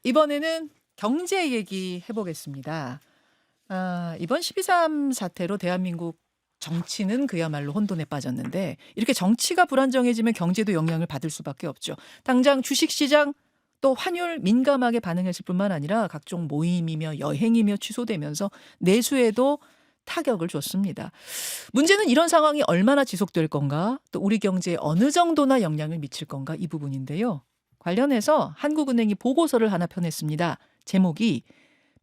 이번에는 경제 얘기 해보겠습니다. 이번 12.3 사태로 대한민국 정치는 그야말로 혼돈에 빠졌는데 이렇게 정치가 불안정해지면 경제도 영향을 받을 수밖에 없죠. 당장 주식시장 또 환율 민감하게 반응했을 뿐만 아니라 각종 모임이며 여행이며 취소되면서 내수에도 타격을 줬습니다. 문제는 이런 상황이 얼마나 지속될 건가, 또 우리 경제에 어느 정도나 영향을 미칠 건가, 이 부분인데요. 관련해서 한국은행이 보고서를 하나 펴냈습니다. 제목이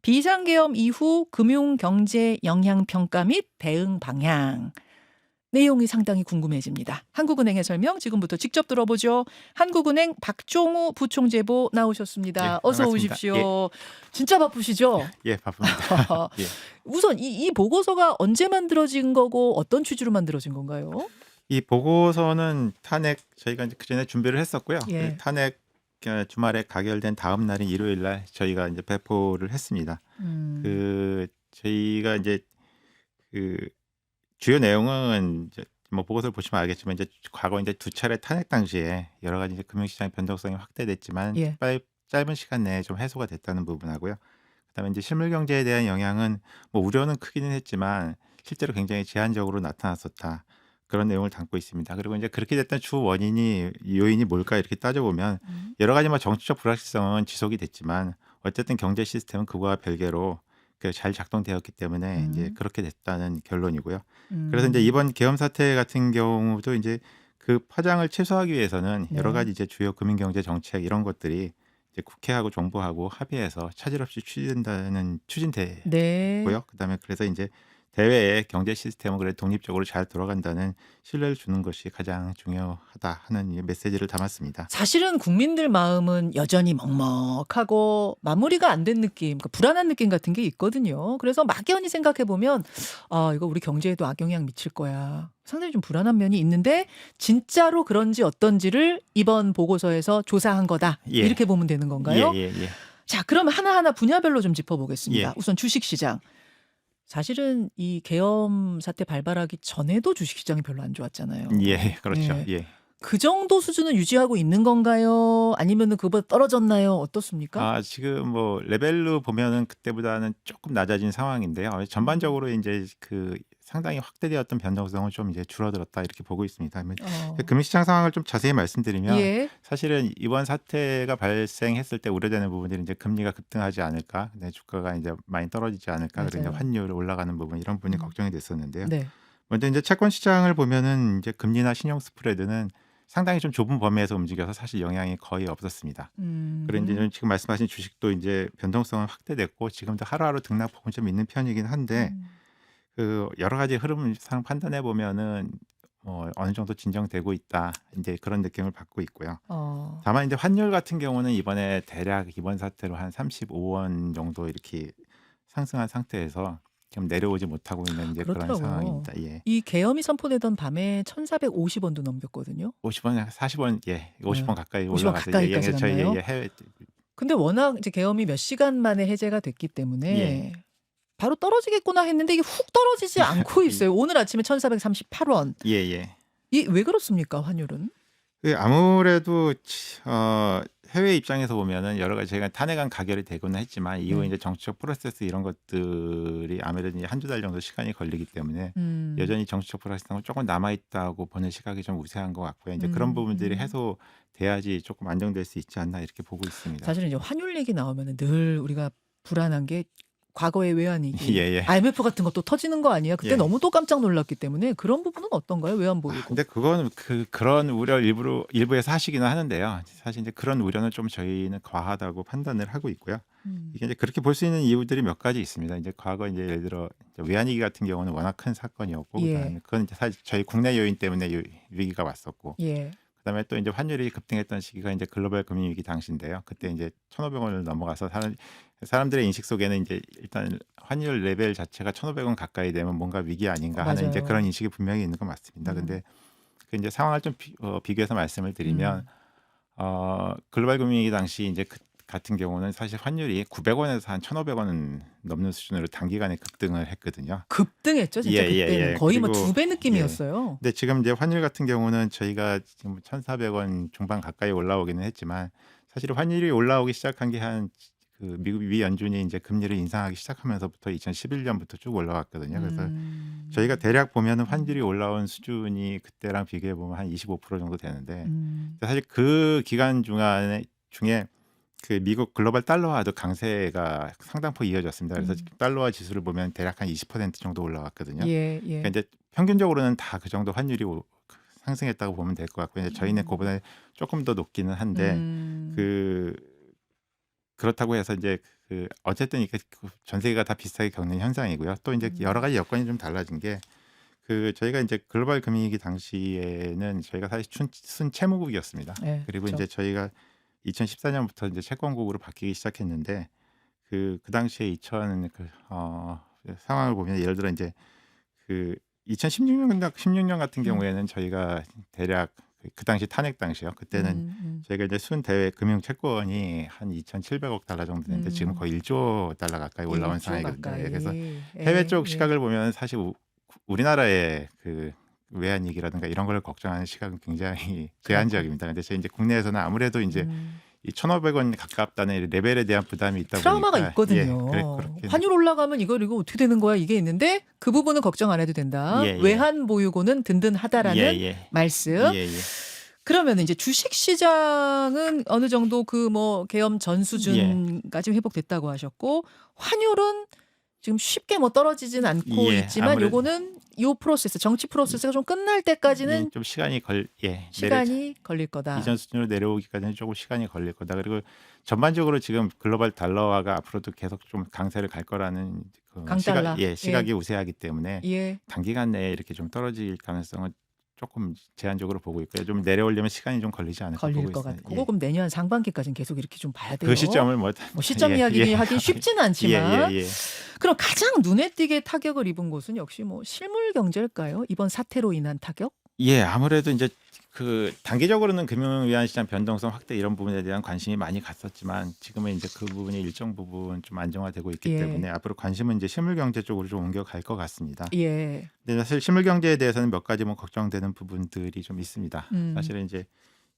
비상계엄 이후 금융경제 영향평가 및 대응 방향. 내용이 상당히 궁금해집니다. 한국은행의 설명 지금부터 직접 들어보죠. 한국은행 박종우 부총재보 예, 나오셨습니다. 어서 반갑습니다. 오십시오. 진짜 바쁘시죠? 예, 바쁩니다. 예. 우선 이 보고서가 언제 만들어진 거고 어떤 취지로 만들어진 건가요? 이 보고서는 탄핵 저희가 이제 그전에 준비를 했었고요. 예. 탄핵 주말에 가결된 다음 날인 일요일 날 저희가 이제 배포를 했습니다. 저희가 이제 그 주요 내용은 이제 뭐 보고서를 보시면 알겠지만 이제 과거 이제 두 차례 탄핵 당시에 여러 가지 이제 금융시장의 변동성이 확대됐지만 예. 짧은 시간 내에 좀 해소가 됐다는 부분하고요. 그다음에 이제 실물 경제에 대한 영향은 뭐 우려는 크기는 했지만 실제로 굉장히 제한적으로 나타났었다. 그런 내용을 담고 있습니다. 그리고 이제 그렇게 됐던 주 원인이 요인이 뭘까 이렇게 따져보면 여러 가지 뭐 정치적 불확실성은 지속이 됐지만 어쨌든 경제 시스템은 그거와 별개로 잘 작동되었기 때문에 이제 그렇게 됐다는 결론이고요. 그래서 이제 이번 계엄 사태 같은 경우도 이제 그 파장을 최소화하기 위해서는 여러 네. 가지 이제 주요 금융경제 정책 이런 것들이 이제 국회하고 정부하고 합의해서 차질 없이 추진되고요. 네. 그다음에 그래서 이제 대외의 경제 시스템은 그래 독립적으로 잘 돌아간다는 신뢰를 주는 것이 가장 중요하다 하는 이 메시지를 담았습니다. 사실은 국민들 마음은 여전히 먹먹하고 마무리가 안 된 느낌, 그러니까 불안한 느낌 같은 게 있거든요. 그래서 막연히 생각해 보면 이거 우리 경제에도 악영향 미칠 거야. 상당히 좀 불안한 면이 있는데 진짜로 그런지 어떤지를 이번 보고서에서 조사한 거다. 예. 이렇게 보면 되는 건가요? 예. 자, 그럼 하나하나 분야별로 좀 짚어보겠습니다. 예. 우선 주식시장. 사실은 이 계엄 사태 발발하기 전에도 주식시장이 별로 안 좋았잖아요. 예, 그렇죠. 예. 예. 그 정도 수준은 유지하고 있는 건가요? 아니면은 그보다 떨어졌나요? 어떻습니까? 지금 뭐 레벨로 보면은 그때보다는 조금 낮아진 상황인데요. 전반적으로 이제 그 상당히 확대되었던 변동성은 좀 이제 줄어들었다 이렇게 보고 있습니다. 금융시장 상황을 좀 자세히 말씀드리면 예. 사실은 이번 사태가 발생했을 때 우려되는 부분들이 이제 금리가 급등하지 않을까, 주가가 이제 많이 떨어지지 않을까, 그리고 이제 맞아요. 환율 올라가는 부분 이런 부분이 걱정이 됐었는데요. 네. 먼저 이제 채권 시장을 보면은 이제 금리나 신용 스프레드는 상당히 좀 좁은 범위에서 움직여서 사실 영향이 거의 없었습니다. 그리고 이제 지금 말씀하신 주식도 이제 변동성은 확대됐고 지금도 하루하루 등락폭은 좀 있는 편이긴 한데 그 여러 가지 흐름상 판단해 보면은 어느 정도 진정되고 있다 이제 그런 느낌을 받고 있고요. 다만 이제 환율 같은 경우는 이번에 대략 이번 사태로 한 35원 정도 이렇게 상승한 상태에서 지금 내려오지 못하고 있는 이제 그런 그렇더라고요. 상황입니다. 예. 이 계엄이 선포되던 밤에 1,450원도 넘겼거든요. 50원, 40원, 50원 가까이 50원 올라가서 가까이까지 갔나요? 해외 근데 워낙 이제 계엄이 몇 시간 만에 해제가 됐기 때문에 예. 바로 떨어지겠구나 했는데 이게 훅 떨어지지 않고 있어요. 오늘 아침에 1,438원. 예. 이 왜 그렇습니까, 환율은? 아무래도 해외 입장에서 보면은 여러 가지 제가 탄핵안 가결이 되고는 했지만 이후에 이제 정치적 프로세스 이런 것들이 아무래도 이제 한두 달 정도 시간이 걸리기 때문에 여전히 정치적 불확실성은 조금 남아 있다고 보는 시각이 좀 우세한 것 같고요. 이제 그런 부분들이 해소돼야지 조금 안정될 수 있지 않나 이렇게 보고 있습니다. 사실은 이제 환율 얘기 나오면은 늘 우리가 불안한 게 과거의 외환위기, 예. IMF 같은 것도 터지는 거 아니야? 그때 예. 너무 또 깜짝 놀랐기 때문에 그런 부분은 어떤가요? 외환 보이고. 근데 그건 그런 우려 일부에서 하시기는 하는데요. 사실 이제 그런 우려는 좀 저희는 과하다고 판단을 하고 있고요. 이게 이제 그렇게 볼 수 있는 이유들이 몇 가지 있습니다. 이제 과거 이제 예를 들어 외환위기 같은 경우는 워낙 큰 사건이었고, 예. 그다음에 그건 이제 사실 저희 국내 요인 때문에 위기가 왔었고, 예. 그다음에 또 이제 환율이 급등했던 시기가 이제 글로벌 금융위기 당시인데요. 그때 이제 1,500원을 넘어가서 사람들의 인식 속에는 이제 일단 환율 레벨 자체가 1,500원 가까이 되면 뭔가 위기 아닌가 하는 이제 맞아요. 그런 인식이 분명히 있는 건 맞습니다. 근데 그 이제 상황을 좀 비교해서 말씀을 드리면 글로벌 금융위기 당시 이제 같은 경우는 사실 환율이 900원에서 한 1,500원 넘는 수준으로 단기간에 급등을 했거든요. 급등했죠, 진짜 그때는. 거의 뭐 그리고 2배 느낌이었어요. 근데 지금 이제 환율 같은 경우는 저희가 지금 1,400원 중반 가까이 올라오기는 했지만 사실 환율이 올라오기 시작한 게 한 그 미국 미 연준이 이제 금리를 인상하기 시작하면서부터 2011년부터 쭉 올라왔거든요. 그래서 저희가 대략 보면은 환율이 올라온 수준이 그때랑 비교해 보면 한 25% 정도 되는데 사실 그 기간 중에 그 미국 글로벌 달러화도 강세가 상당폭 이어졌습니다. 그래서 지금 달러화 지수를 보면 대략 한 20% 정도 올라왔거든요. 예, 예. 그러니까 이제 평균적으로는 다 그 정도 환율이 상승했다고 보면 될 것 같고 이제 저희는 그보다 조금 더 높기는 한데 그렇다고 해서 이제 그 어쨌든 이게 전 세계가 다 비슷하게 겪는 현상이고요. 또 이제 여러 가지 여건이 좀 달라진 게 그 저희가 이제 글로벌 금융위기 당시에는 저희가 사실 순채무국이었습니다. 예, 그리고 그렇죠. 이제 저희가 2014년부터 이제 채권국으로 바뀌기 시작했는데 그 당시에 상황을 보면 예를 들어 이제 그 2016년 같은 경우에는 저희가 대략 그 당시 탄핵 당시요. 그때는 저희가 이제 순대외 금융 채권이 한 2,700억 달러 정도 되는데 지금 거의 1조 달러 가까이 올라온 1조 상황이거든요. 가까이. 그래서 예, 해외 쪽 예. 시각을 보면 사실 우리나라의 그 외환위기라든가 이런 걸 걱정하는 시각은 굉장히 제한적입니다. 근데 저희 이제 국내에서는 아무래도 이제 이 1,500원 가깝다는 레벨에 대한 부담이 있다 트라우마가 보니까 있거든요. 그렇게 환율 올라가면 이거 어떻게 되는 거야 이게 있는데 그 부분은 걱정 안 해도 된다. 예, 예. 외환 보유고는 든든하다라는 말씀. 예. 그러면 이제 주식 시장은 어느 정도 그 뭐 계엄 전 수준까지 회복됐다고 하셨고 환율은 지금 쉽게 뭐 떨어지진 않고 예, 있지만 아무래도- 요거는 요 프로세스 정치 프로세스가 좀 끝날 때까지는 좀 시간이 걸릴 거다. 이전 수준으로 내려오기까지는 조금 시간이 걸릴 거다. 그리고 전반적으로 지금 글로벌 달러화가 앞으로도 계속 좀 강세를 갈 거라는 그 강달러. 시각이 우세하기 때문에 예. 단기간 내에 이렇게 좀 떨어질 가능성은 조금 제한적으로 보고 있고요. 좀 내려오려면 시간이 좀 걸리지 않을까 걸릴 보고 것 있습니다. 같고 그거 그럼 내년 상반기까지는 계속 이렇게 좀 봐야 돼요. 그 시점을 뭐 시점 이야기 하긴 쉽지는 않지만 그럼 가장 눈에 띄게 타격을 입은 곳은 역시 뭐 실물 경제일까요? 이번 사태로 인한 타격? 예, 아무래도 이제 그 단기적으로는 금융위안시장 변동성 확대 이런 부분에 대한 관심이 많이 갔었지만 지금은 이제 그 부분이 일정 부분 좀 안정화되고 있기 예. 때문에 앞으로 관심은 이제 실물 경제 쪽으로 좀 옮겨갈 것 같습니다. 예. 근데 사실 실물 경제에 대해서는 몇 가지 뭐 걱정되는 부분들이 좀 있습니다. 음. 사실은 이제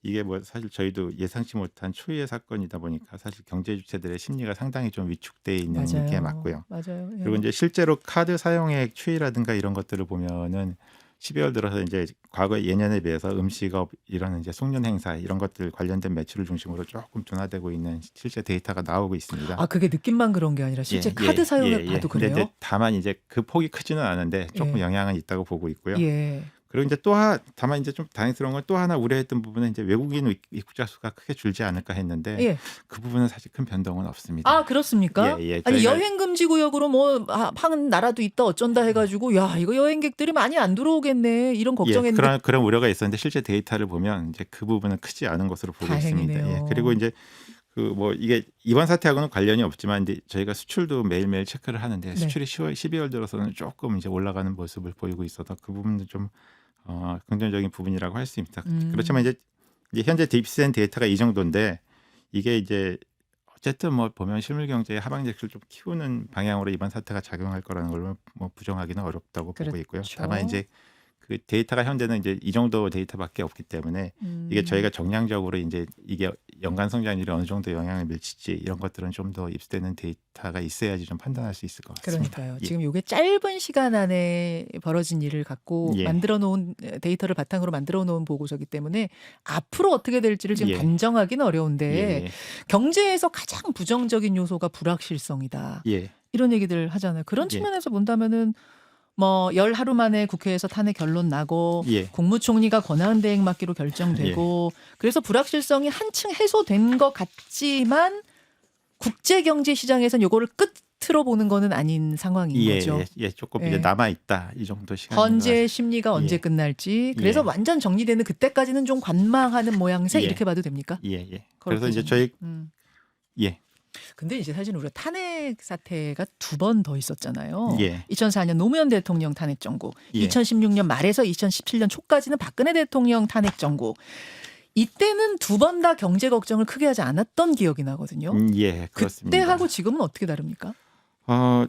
이게 뭐 사실 저희도 예상치 못한 초유의 사건이다 보니까 사실 경제 주체들의 심리가 상당히 좀 위축돼 있는 게 맞고요. 맞아요. 예. 그리고 이제 실제로 카드 사용액 추이라든가 이런 것들을 보면은 12월 들어서 이제 과거 예년에 비해서 음식업 이런 이제 송년 행사 이런 것들 관련된 매출을 중심으로 조금 둔화되고 있는 실제 데이터가 나오고 있습니다. 아 그게 느낌만 그런 게 아니라 실제 카드 사용액 봐도 근데 그래요? 이제 다만 이제 그 폭이 크지는 않은데 조금 예. 영향은 있다고 보고 있고요. 예. 그리고 이제 다만 이제 좀 다행스러운 건 또 하나 우려했던 부분은 이제 외국인 입국자 수가 크게 줄지 않을까 했는데 예. 그 부분은 사실 큰 변동은 없습니다. 아 그렇습니까? 예, 아니 저희가- 여행 금지 구역으로 뭐 하는 나라도 있다 어쩐다 해가지고 야 이거 여행객들이 많이 안 들어오겠네 이런 걱정했는데 그런 우려가 있었는데 실제 데이터를 보면 이제 그 부분은 크지 않은 것으로 보고 다행이네요. 있습니다. 그리고 이제 그 뭐 이게 이번 사태하고는 관련이 없지만 이제 저희가 수출도 매일매일 체크를 하는데 수출이 12월 들어서는 조금 이제 올라가는 모습을 보이고 있어서 그 부분도 좀 긍정적인 부분이라고 할 수 있습니다. 그렇지만 이제 현재 딥센 데이터가 이 정도인데 이게 이제 어쨌든 뭐 보면 실물 경제의 하방 지수를 좀 키우는 방향으로 이번 사태가 작용할 거라는 걸 뭐 부정하기는 어렵다고 보고 있고요. 그렇죠. 다만 이제 그 데이터가 현재는 이제 이 정도 데이터밖에 없기 때문에 이게 저희가 정량적으로 이제 이게 연간 성장률이 어느 정도 영향을 미칠지 이런 것들은 좀 더 입수되는 데이터가 있어야지 좀 판단할 수 있을 것 같습니다. 그러니까요. 예. 지금 이게 짧은 시간 안에 벌어진 일을 갖고 예. 만들어 놓은 데이터를 바탕으로 만들어 놓은 보고서기 때문에 앞으로 어떻게 될지를 지금 예. 단정하기는 어려운데 예. 경제에서 가장 부정적인 요소가 불확실성이다. 예. 이런 얘기들 하잖아요. 그런 예. 측면에서 본다면은 뭐 열 하루 만에 국회에서 탄핵 결론 나고 예. 국무총리가 권한 대행 맡기로 결정되고 그래서 불확실성이 한층 해소된 것 같지만 국제 경제 시장에서는 요거를 끝으로 보는 거는 아닌 상황인 거죠. 조금 예. 이제 남아 있다 이 정도 시간. 헌재의 심리가 언제 예. 끝날지 그래서 예. 완전 정리되는 그때까지는 좀 관망하는 모양새 예. 이렇게 봐도 됩니까? 그래서 이제 저희 예. 근데 이제 사실 우리가 탄핵 사태가 2번 더 있었잖아요. 예. 2004년 노무현 대통령 탄핵 정국, 예. 2016년 말에서 2017년 초까지는 박근혜 대통령 탄핵 정국. 이때는 2번 다 경제 걱정을 크게 하지 않았던 기억이 나거든요. 그렇습니다. 그때하고 지금은 어떻게 다릅니까?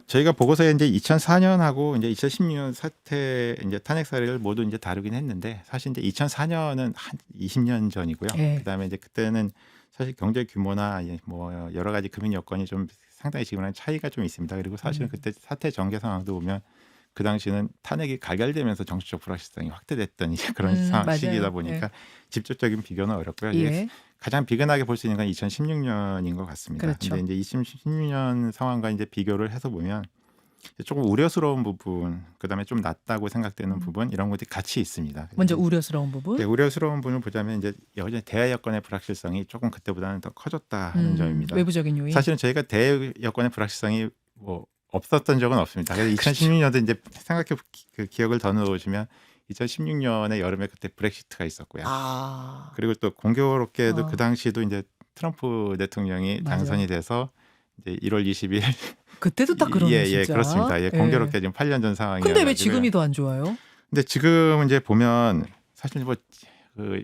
저희가 보고서에 이제 2004년하고 이제 2016년 사태 이제 탄핵 사례를 모두 이제 다루긴 했는데 사실 이제 2004년은 한 20년 전이고요. 예. 그다음에 이제 그때는 사실 경제 규모나 뭐 여러 가지 금융 여건이 좀 상당히 지금은 차이가 좀 있습니다. 그리고 사실은 그때 사태 전개 상황도 보면 그 당시는 탄핵이 갈갈되면서 정치적 불확실성이 확대됐던 이제 그런 맞아요. 시기다 보니까 직접적인 비교는 어렵고요. 이제 예. 가장 비근하게 볼 수 있는 건 2016년인 것 같습니다. 그렇죠. 근데 이제 2016년 상황과 이제 비교를 해서 보면 조금 우려스러운 부분, 그다음에 좀 낮다고 생각되는 부분 이런 것들이 같이 있습니다. 먼저 우려스러운 부분. 네, 우려스러운 부분을 보자면 이제 여전히 대외 여건의 불확실성이 조금 그때보다는 더 커졌다 하는 점입니다. 외부적인 요인. 사실은 저희가 대외 여건의 불확실성이 뭐 없었던 적은 없습니다. 그래서 2016년도 이제 생각해 그 기억을 더 넣어주면 2016년에 여름에 그때 브렉시트가 있었고요. 아. 그리고 또 공교롭게도 어. 그 당시도 이제 트럼프 대통령이 맞아요. 당선이 돼서 이제 1월 20일 그때도 딱 그러네 예, 진짜. 그렇습니다. 예, 공교롭게 지금 8년 전 상황이에요. 근데 왜 지금이 더 안 좋아요? 근데 지금 이제 보면 사실 뭐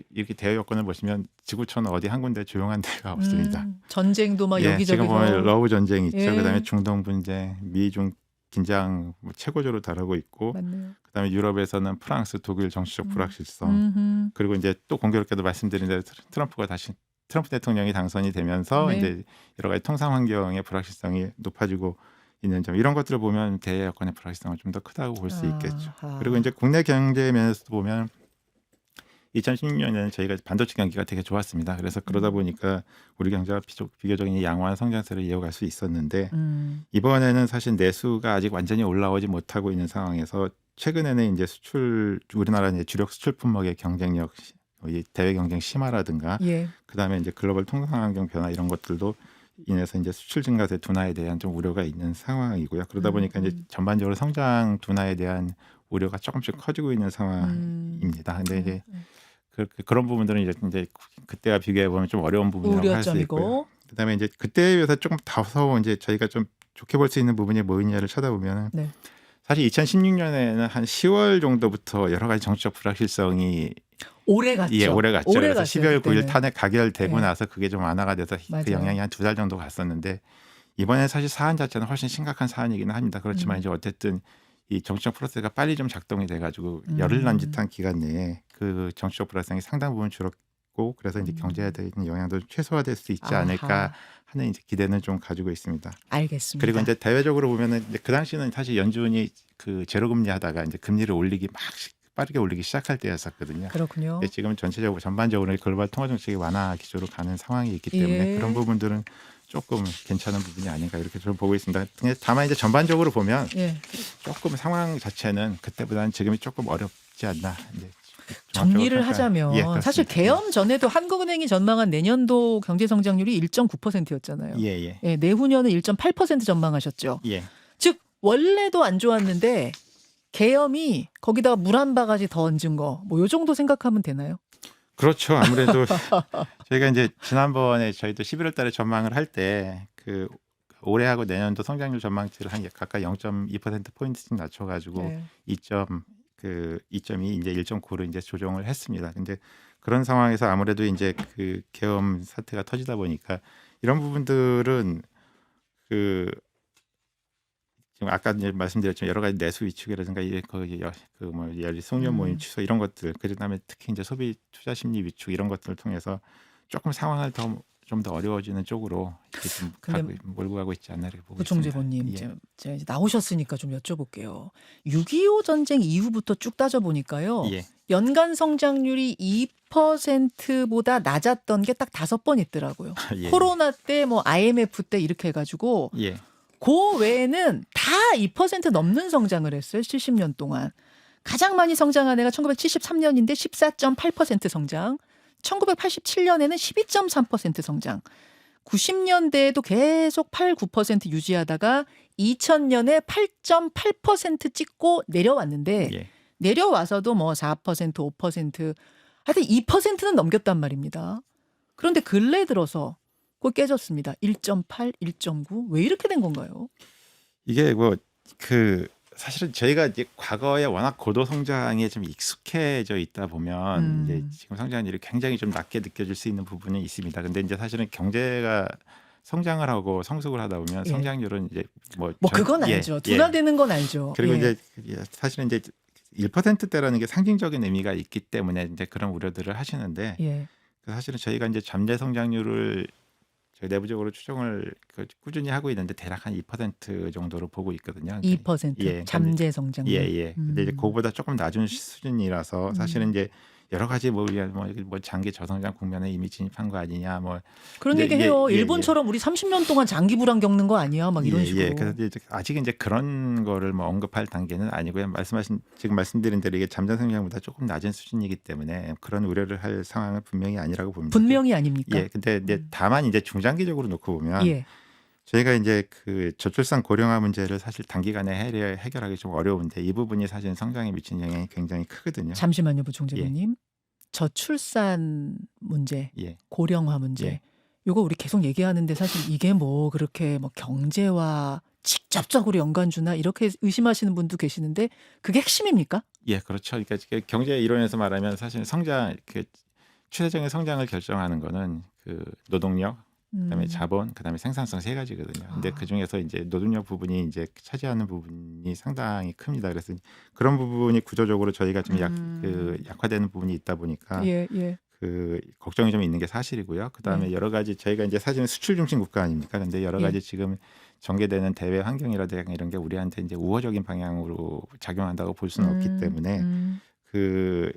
이렇게 대외 여건을 보시면 지구촌 어디 한 군데 조용한 데가 없습니다. 전쟁도 막 예, 여기저기서. 지금 보면 러브 전쟁 있죠. 예. 그다음에 중동 분쟁, 미중 긴장 뭐 최고조로 다루고 있고, 맞네요. 그다음에 유럽에서는 프랑스, 독일 정치적 불확실성, 음흠. 그리고 이제 또 공교롭게도 말씀드린 대로 트럼프 대통령이 당선이 되면서 네. 이제 여러 가지 통상 환경의 불확실성이 높아지고 있는 점 이런 것들을 보면 대외 여건의 불확실성은 좀 더 크다고 볼 수 있겠죠. 아하. 그리고 이제 국내 경제 면에서도 보면 2016년에는 저희가 반도체 경기가 되게 좋았습니다. 그래서 그러다 보니까 우리 경제가 비교적 양호한 성장세를 이어갈 수 있었는데 이번에는 사실 내수가 아직 완전히 올라오지 못하고 있는 상황에서 최근에는 이제 우리나라 이제 주력 수출 품목의 경쟁력, 이 대외 경쟁 심화라든가, 예. 그다음에 이제 글로벌 통상 환경 변화 이런 것들도 인해서 이제 수출 증가세 둔화에 대한 좀 우려가 있는 상황이고요. 그러다 보니까 이제 전반적으로 성장 둔화에 대한 우려가 조금씩 커지고 있는 상황입니다. 근데 이제 그런 부분들은 이제 그때와 비교해 보면 좀 어려운 부분이라고 할 수 있고요. 우려점이고. 그다음에 이제 그때에 비해서 조금 다소 이제 저희가 좀 좋게 볼 수 있는 부분이 뭐있냐를 찾아보면 네. 사실 2016년에는 한 10월 정도부터 여러 가지 정치적 불확실성이 오래 갔죠. 오래 갔죠. 오래 그래서 갔어요, 12월 9일 그때는. 탄핵 가결되고 네. 나서 그게 좀 완화가 돼서 그 맞아요. 영향이 한 2달 정도 갔었는데 이번에 사실 사안 자체는 훨씬 심각한 사안이기는 합니다. 그렇지만 이제 어쨌든 이 정치적 프로세스가 빨리 좀 작동이 돼가지고 열흘 남짓한 기간 내에 그 정치적 불확실성이 상당 부분 줄었고 그래서 이제 경제에 대한 영향도 최소화될 수 있지 않을까 아하. 하는 이제 기대는 좀 가지고 있습니다. 알겠습니다. 그리고 이제 대외적으로 보면은 이제 그 당시는 사실 연준이 그 제로금리 하다가 이제 금리를 올리기 막 빠르게 올리기 시작할 때였었거든요. 그렇군요. 지금 전체적으로 전반적으로 글로벌 통화 정책이 완화 기조로 가는 상황이 있기 때문에 예. 그런 부분들은 조금 괜찮은 부분이 아닌가 이렇게 저는 보고 있습니다. 다만 이제 전반적으로 보면 예. 조금 상황 자체는 그때보다는 지금이 조금 어렵지 않나. 이제 정리를 종합적으로 하자면 예, 그렇습니다. 사실 개엄 전에도 한국은행이 전망한 내년도 경제 성장률이 1.9%였잖아요. 예. 예, 내후년은 1.8% 전망하셨죠. 예. 즉 원래도 안 좋았는데 계엄이 거기다가 물 한 바가지 더 얹은 거 뭐 요 정도 생각하면 되나요? 그렇죠. 아무래도 저희가 이제 지난번에 저희도 11월 달에 전망을 할 때 그 올해하고 내년도 성장률 전망치를 한 각각 0.2% 포인트씩 낮춰 가지고 네. 2.2 이제 1.9로 이제 조정을 했습니다. 근데 그런 상황에서 아무래도 이제 그 계엄 사태가 터지다 보니까 이런 부분들은 그 지금 아까 이제 말씀드렸지만 여러 가지 내수 위축이라든가 그뭐 송년 모임 취소 이런 것들, 그다음에 특히 이제 소비 투자 심리 위축 이런 것들을 통해서 조금 상황을 좀 더 어려워지는 쪽으로 이렇게 좀 몰고 가고 있지 않나 이렇게 보고 있습니다. 구총재보님, 예. 제가 이제 나오셨으니까 좀 여쭤볼게요. 6.25 전쟁 이후부터 쭉 따져 보니까요. 예. 연간 성장률이 2%보다 낮았던 게 딱 5번 있더라고요. 예. 코로나 때 뭐 IMF 때 이렇게 해가지고 예. 그 외에는 다 2% 넘는 성장을 했어요. 70년 동안. 가장 많이 성장한 해가 1973년인데 14.8% 성장. 1987년에는 12.3% 성장. 90년대에도 계속 8, 9% 유지하다가 2000년에 8.8% 찍고 내려왔는데 예. 내려와서도 뭐 4%, 5% 하여튼 2%는 넘겼단 말입니다. 그런데 근래 들어서 그거 깨졌습니다. 1.8, 1.9. 왜 이렇게 된 건가요? 이게 사실은 저희가 이제 과거에 워낙 고도 성장에 좀 익숙해져 있다 보면 이제 지금 성장률이 굉장히 좀 낮게 느껴질 수 있는 부분이 있습니다. 근데 이제 사실은 경제가 성장을 하고 성숙을 하다 보면 예. 성장률은 이제 그건 알죠. 둔화되는 건 알죠. 그리고 예. 이제 사실은 이제 1%대라는 게 상징적인 의미가 있기 때문에 이제 그런 우려들을 하시는데 예. 사실은 저희가 이제 잠재 성장률을 저희 내부적으로 추정을 꾸준히 하고 있는데 대략 한 2% 정도로 보고 있거든요. 2% 예, 잠재 성장률. 예. 근데 이제 그거보다 조금 낮은 수준이라서 사실은 이제 여러 가지 뭐 장기 저성장 국면에 이미 진입한 거 아니냐 뭐 그런 이제 얘기 해요. 일본처럼 우리 30년 동안 장기 불황 겪는 거 아니야? 막 이런 식으로. 그래서 이제 아직 이제 그런 거를 뭐 언급할 단계는 아니고요. 지금 말씀드린 대로 이게 잠재 성장보다 조금 낮은 수준이기 때문에 그런 우려를 할 상황은 분명히 아니라고 봅니다. 분명히 아닙니까? 예. 근데 이제 다만 이제 중장기적으로 놓고 보면 예. 저희가 이제 그 저출산 고령화 문제를 사실 단기간에 해결하기 좀 어려운데 이 부분이 사실 성장에 미치는 영향이 굉장히 크거든요. 잠시만요, 부총재님. 저출산 문제, 예. 고령화 문제. 예. 요거 우리 계속 얘기하는데 사실 이게 뭐 그렇게 뭐 경제와 직접적으로 연관 주나 이렇게 의심하시는 분도 계시는데 그게 핵심입니까? 예, 그렇죠. 그러니까 경제 이론에서 말하면 사실 추세적인 성장을 결정하는 거는 그 노동력, 그다음에 자본, 그다음에 생산성 세 가지거든요. 근데 그 중에서 이제 노동력 부분이 이제 차지하는 부분이 상당히 큽니다. 그래서 그런 부분이 구조적으로 저희가 좀 약화되는 부분이 있다 보니까 예. 그 걱정이 좀 있는 게 사실이고요. 그다음에 여러 가지 저희가 이제 사실은 수출 중심 국가 아닙니까? 근데 여러 가지 지금 전개되는 대외 환경이라든가 이런 게 우리한테 이제 우호적인 방향으로 작용한다고 볼 수는 없기 때문에 그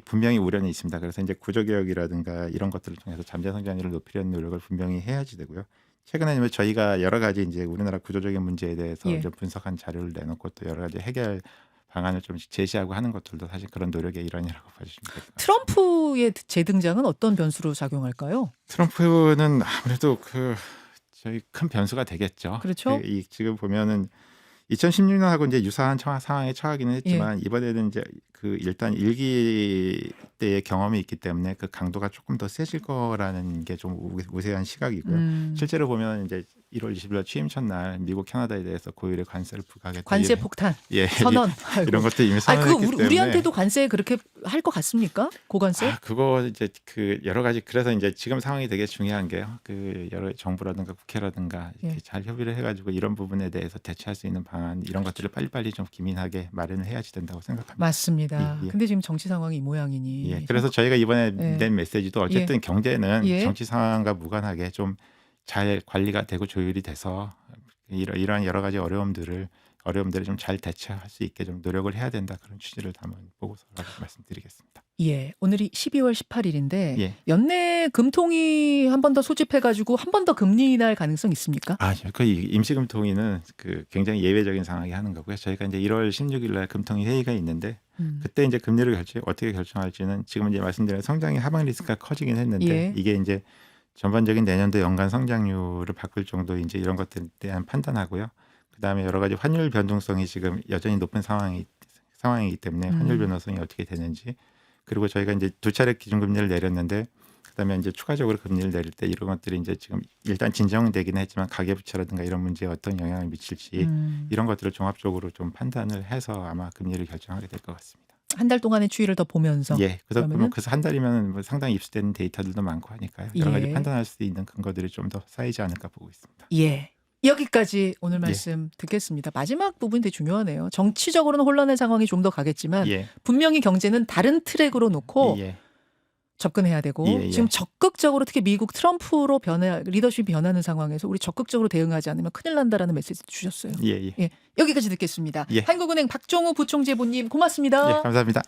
분명히 우려는 있습니다. 그래서 이제 구조개혁이라든가 이런 것들을 통해서 잠재 성장률을 높이려는 노력을 분명히 해야지 되고요. 최근에 저희가 여러 가지 이제 우리나라 구조적인 문제에 대해서 좀 분석한 자료를 내놓고 또 여러 가지 해결 방안을 좀 제시하고 하는 것들도 사실 그런 노력의 일환이라고 봐주시면 될 것 같습니다. 트럼프의 재등장은 어떤 변수로 작용할까요? 트럼프는 아무래도 저희 큰 변수가 되겠죠. 그렇죠. 지금 보면은 2016년하고 이제 유사한 상황에 처하기는 했지만 이번에는 이제 일단 1기 때의 경험이 있기 때문에 그 강도가 조금 더 세질 거라는 게 좀 우세한 시각이고요. 실제로 보면 이제 1월 20일 취임 첫날 미국 캐나다에 대해서 고율의 관세를 부과하겠다. 관세 폭탄 선언 이런 것도 이미 선언했기 그거 때문에 우리한테도 관세 그렇게 할 것 같습니까? 고관세? 그거 이제 여러 가지 그래서 이제 지금 상황이 되게 중요한 게요. 여러 정부라든가 국회라든가 이렇게 잘 협의를 해가지고 이런 부분에 대해서 대처할 수 있는 방안 이런 것들을 빨리빨리 좀 기민하게 마련을 해야지 된다고 생각합니다. 맞습니다. 근데 지금 정치 상황이 이 모양이니. 그래서 저희가 이번에 낸 메시지도 어쨌든 경제는 정치 상황과 무관하게 좀 잘 관리가 되고 조율이 돼서 이러한 여러 가지 어려움들을 좀 잘 대처할 수 있게 좀 노력을 해야 된다 그런 취지를 담은 보고서라고 말씀드리겠습니다. 오늘이 12월 18일인데 연내 금통위 한 번 더 소집해가지고 한 번 더 금리 인하할 가능성 있습니까? 그 임시금통위는 굉장히 예외적인 상황에 하는 거고요. 저희가 이제 1월 16일날 금통위 회의가 있는데 그때 이제 금리를 어떻게 결정할지는 지금 이제 말씀드린 성장의 하방 리스크가 커지긴 했는데 이게 이제 전반적인 내년도 연간 성장률을 바꿀 정도 이제 이런 것들에 대한 판단하고요. 그다음에 여러 가지 환율 변동성이 지금 여전히 높은 상황이기 때문에 환율 변동성이 어떻게 되는지 그리고 저희가 이제 두 차례 기준금리를 내렸는데 그다음에 이제 추가적으로 금리를 내릴 때 이런 것들이 이제 지금 일단 진정되기는 했지만 가계부채라든가 이런 문제에 어떤 영향을 미칠지 이런 것들을 종합적으로 좀 판단을 해서 아마 금리를 결정하게 될 것 같습니다. 한 달 동안의 추이를 더 보면서. 그래서 한 달이면 뭐 상당히 입수되는 데이터들도 많고 하니까요. 여러 가지 판단할 수 있는 근거들이 좀 더 쌓이지 않을까 보고 있습니다. 여기까지 오늘 말씀 듣겠습니다. 마지막 부분이 되게 중요하네요. 정치적으로는 혼란의 상황이 좀 더 가겠지만 분명히 경제는 다른 트랙으로 놓고 접근해야 되고 지금 적극적으로 특히 미국 트럼프로 리더십이 변하는 상황에서 우리 적극적으로 대응하지 않으면 큰일 난다라는 메시지 주셨어요. 여기까지 듣겠습니다. 한국은행 박종우 부총재보님 고맙습니다. 감사합니다.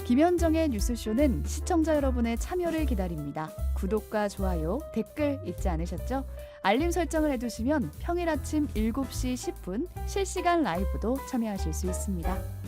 김현정의 뉴스쇼는 시청자 여러분의 참여를 기다립니다. 구독과 좋아요, 댓글 잊지 않으셨죠? 알림 설정을 해두시면 평일 아침 7시 10분 실시간 라이브도 참여하실 수 있습니다.